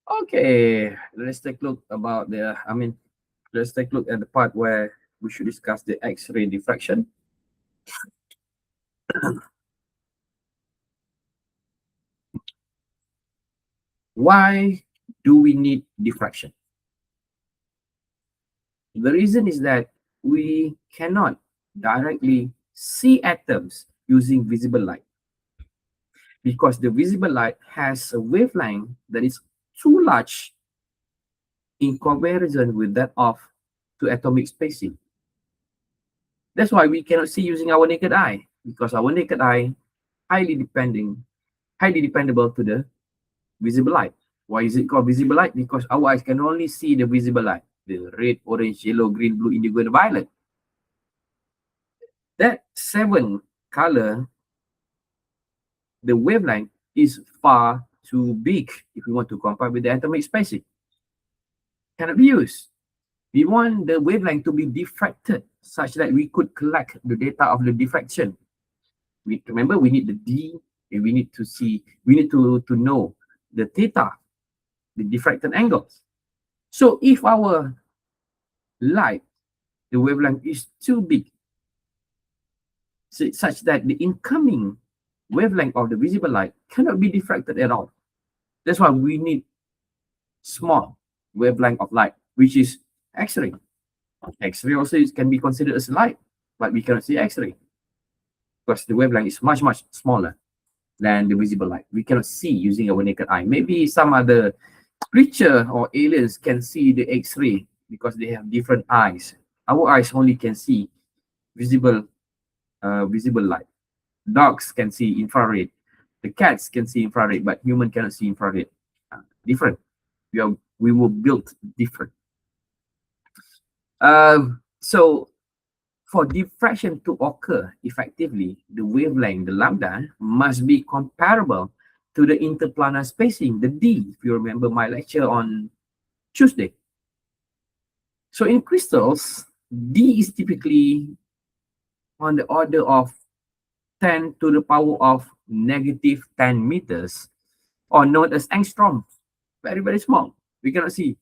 Okay, let's take a look about let's take a look at the part where we should discuss the X-ray diffraction. Why do we need diffraction? The reason is that we cannot directly see atoms using visible light because the visible light has a wavelength that is too large in comparison with that of two atomic spacing. That's why we cannot see using our naked eye, because our naked eye highly dependable to the visible light. Why is it called visible light? Because our eyes can only see the visible light, the red, orange, yellow, green, blue, indigo, and violet. That 7 color, the wavelength is far too big if we want to compare with the atomic spacing. Cannot be used. We want the wavelength to be diffracted such that we could collect the data of the diffraction. Remember, we need the D, and we need to know the theta, the diffracted angles. So if our light, the wavelength is too big, such that the incoming wavelength of the visible light cannot be diffracted at all. That's why we need small wavelength of light, which is X-ray. X-ray also can be considered as light, but we cannot see X-ray because the wavelength is much, much smaller than the visible light. We cannot see using our naked eye. Maybe some other creature or aliens can see the X-ray because they have different eyes. Our eyes only can see visible light. Dogs can see infrared. The cats can see infrared, but human cannot see infrared. Different. We were built different. So for diffraction to occur effectively, the wavelength, the lambda, must be comparable to the interplanar spacing, the D, if you remember my lecture on Tuesday. So in crystals, D is typically on the order of 10 to the power of negative 10 meters, or known as angstrom. Very, very small. We cannot see.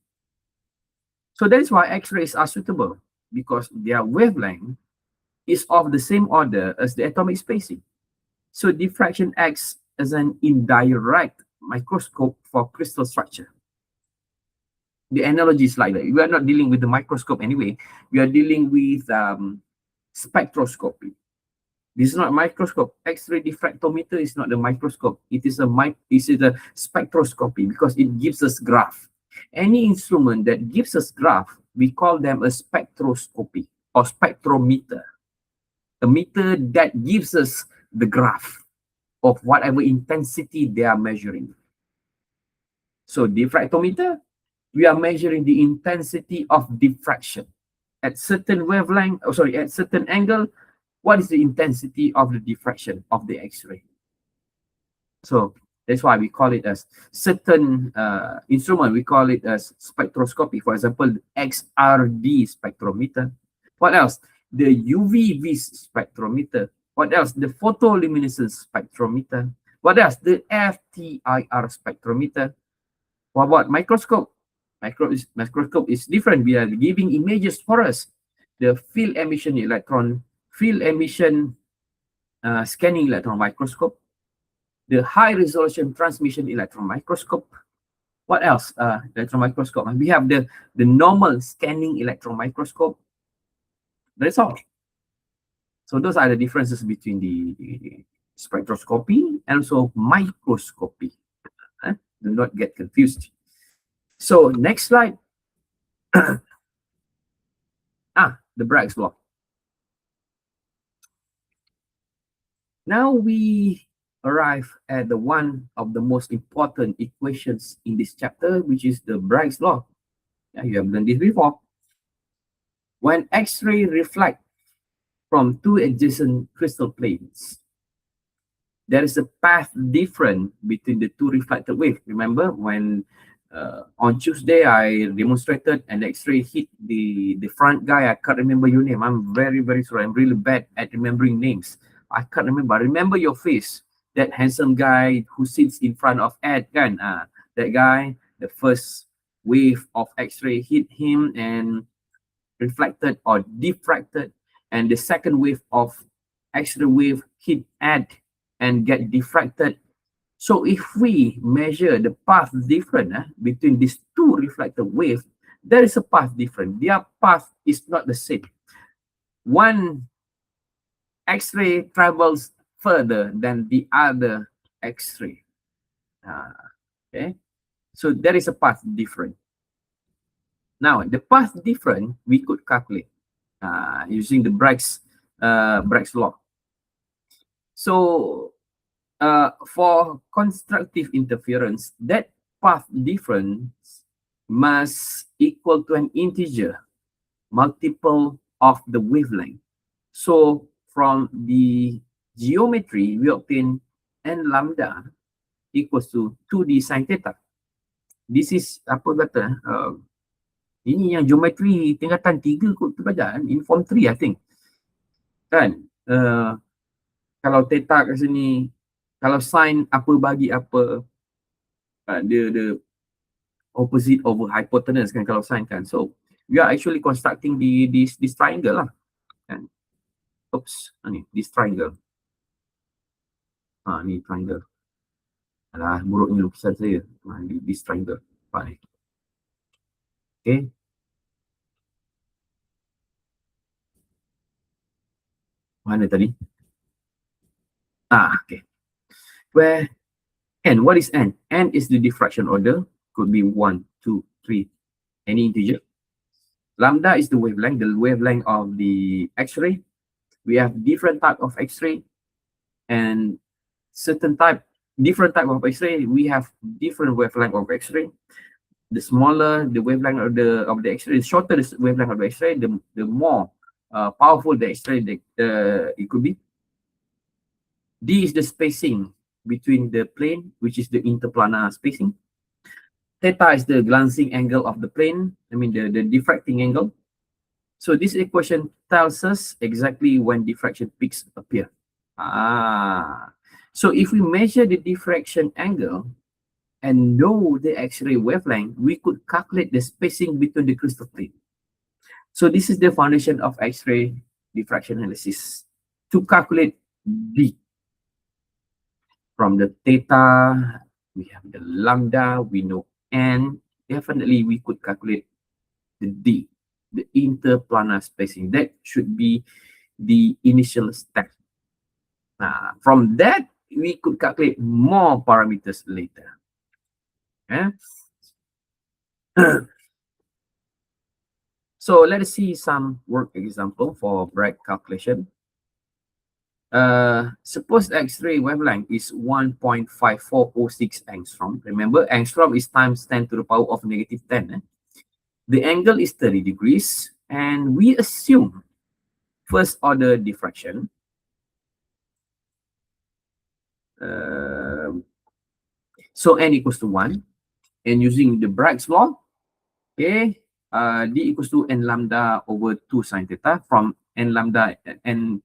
So that is why X-rays are suitable, because their wavelength is of the same order as the atomic spacing. So diffraction acts as an indirect microscope for crystal structure. The analogy is like that. We are not dealing with the microscope anyway. We are dealing with spectroscopy. This is not a microscope. X-ray diffractometer is not the microscope. It is a spectroscopy because it gives us graph. Any instrument that gives us graph, we call them a spectroscopy or spectrometer. A meter that gives us the graph of whatever intensity they are measuring. So diffractometer, we are measuring the intensity of diffraction. At certain wavelength, at certain angle, what is the intensity of the diffraction of the X-ray? So that's why we call it as certain instrument. We call it as spectroscopy. For example, XRD spectrometer. What else? The UV spectrometer. What else? The photoluminescence spectrometer. What else? The FTIR spectrometer. What about microscope? Microscope is different. We are giving images for us. The field emission scanning electron microscope, the high resolution transmission electron microscope. What else? Electron microscope. We have the normal scanning electron microscope. That's all. So those are the differences between the spectroscopy and also microscopy. Do not get confused. So next slide. The Bragg's law. Now we arrive at the one of the most important equations in this chapter, which is the Bragg's law. You have learned this before. When X-ray reflect from two adjacent crystal planes, there is a path difference between the two reflected waves. Remember when on Tuesday I demonstrated an X-ray hit the front guy. I can't remember your name. I'm very, very sorry. I'm really bad at remembering names. I can't remember. Remember your face. That handsome guy who sits in front of Ed, kan? That guy. The first wave of X-ray hit him and reflected or diffracted, and the second wave of X-ray wave hit Ed and get diffracted. So if we measure the path difference between these two reflected waves, there is a path difference. Their path is not the same. One X-ray travels further than the other X-ray. Okay, so there is a path different. Now, the path different we could calculate using the Bragg's law. So, for constructive interference, that path difference must equal to an integer multiple of the wavelength. So, from the geometry, we obtain n lambda equals to 2d sin theta. This is apa kata? Ini yang geometri tingkatan 3 kot tu belajar in form 3 I think. Kan? Kalau theta kat sini, kalau sin apa bagi apa, the opposite over hypotenuse kan kalau sin kan. So we are actually constructing this triangle lah. Kan? Oops, ni this triangle. Ni triangle. Alah, buruknya lukisan saya. This triangle. Ni. Okay. Mana tadi? Okay. Where n, what is n? N is the diffraction order. Could be 1, 2, 3, any integer. Lambda is the wavelength of the X-ray. We have different type of X-ray and different type of X-ray. We have different wavelength of X-ray. The smaller the wavelength of the X-ray, the shorter the wavelength of the X-ray, the more powerful the X-ray it could be. D is the spacing between the plane, which is the interplanar spacing. Theta is the glancing angle of the plane, the diffracting angle. So this equation tells us exactly when diffraction peaks appear. So if we measure the diffraction angle and know the X-ray wavelength, we could calculate the spacing between the crystal plane. So this is the foundation of X-ray diffraction analysis. To calculate D, from the theta, we have the lambda, we know n, definitely we could calculate the D, the interplanar spacing. That should be the initial step. From that, we could calculate more parameters later. So let us see some work example for Bragg calculation. Suppose X-ray wavelength is 1.5406 angstrom. Remember, angstrom is times 10 to the power of negative 10. The angle is 30 degrees, and we assume first order diffraction. So n equals to 1, and using the Bragg's law, okay, D equals to n lambda over 2 sin theta. From n lambda and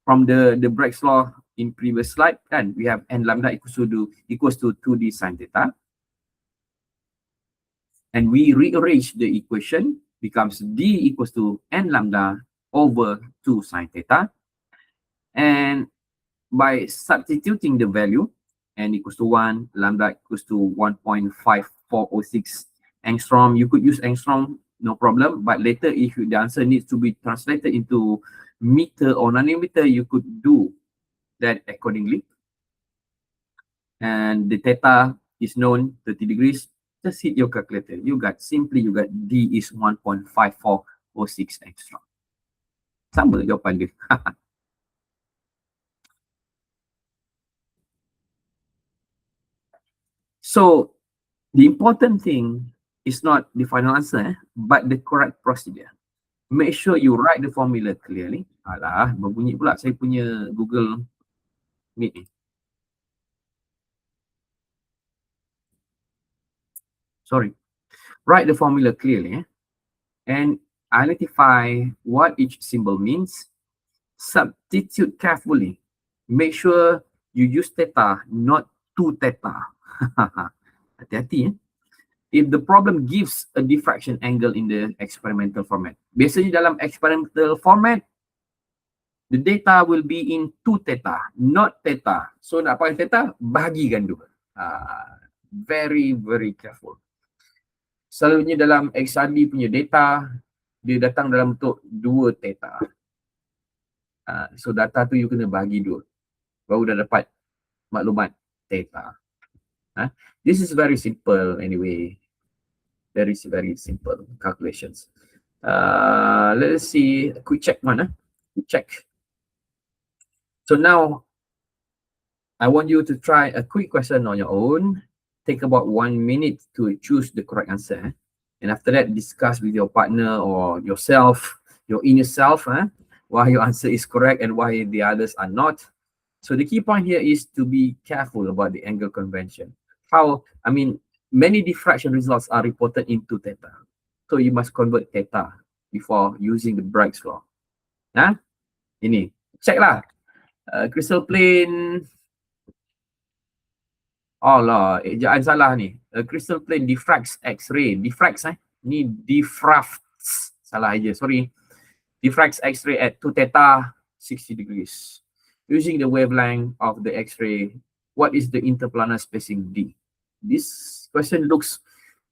from the Bragg's law in previous slide, and we have n lambda equals to 2d sin theta. And we rearrange the equation, becomes D equals to n lambda over 2 sin theta. And by substituting the value, n equals to 1, lambda equals to 1.5406 angstrom, you could use angstrom, no problem. But later, if the answer needs to be translated into meter or nanometer, you could do that accordingly. And the theta is known, 30 degrees. Just hit your calculator. You got D is 1.5406 angstrom. Sama jawapan dia. So the important thing is not the final answer, but the correct procedure. Make sure you write the formula clearly. Alah, berbunyi pula saya punya Google Meet ni. Sorry. Write the formula clearly and identify what each symbol means. Substitute carefully. Make sure you use theta, not 2 theta. Hati-hati. If the problem gives a diffraction angle in the experimental format. Biasanya dalam experimental format, the data will be in 2 theta, not theta. So nak pakai theta, bahagikan dua. Very, very careful. Selalunya dalam XRD punya data, dia datang dalam bentuk 2 theta. So data tu you kena bahagi 2. Baru dah dapat maklumat theta. This is very simple anyway. Very simple calculations. Let's see, quick check one. Quick check. So now, I want you to try a quick question on your own. Take about 1 minute to choose the correct answer. And after that, discuss with your partner or yourself, your inner self, why your answer is correct and why the others are not. So the key point here is to be careful about the angle convention. Many diffraction results are reported into theta. So you must convert theta before using the Bragg's law. Ini, check lah. Crystal plane. Ejaan salah ni. Crystal plane diffracts X-ray. Diffracts Ni diffracts. Salah aja, sorry. Diffracts X-ray at 2 theta, 60 degrees. Using the wavelength of the X-ray, what is the interplanar spacing D? This question looks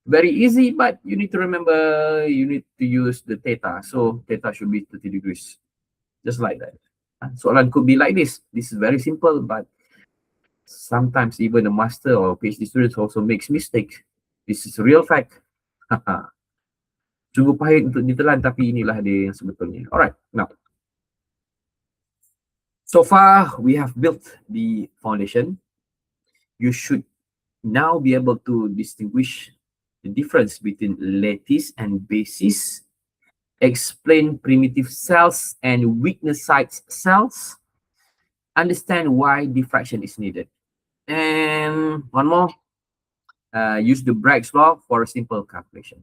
very easy, but you need to remember, you need to use the theta. So theta should be 30 degrees. Just like that. Soalan could be like this. This is very simple, but sometimes even a master or PhD students also makes mistake. This is a real fact. Sungguh pahit untuk ditelan, tapi inilah dia yang sebetulnya. Alright, now. So far, we have built the foundation. You should now be able to distinguish the difference between lattice and basis, explain primitive cells and weakness sites cells, understand why diffraction is needed. And one more, use the Bragg's law for a simple calculation.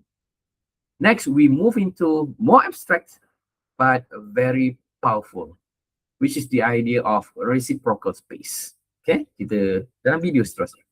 Next, we move into more abstract but very powerful, which is the idea of reciprocal space. Okay, kita dalam video seterusnya.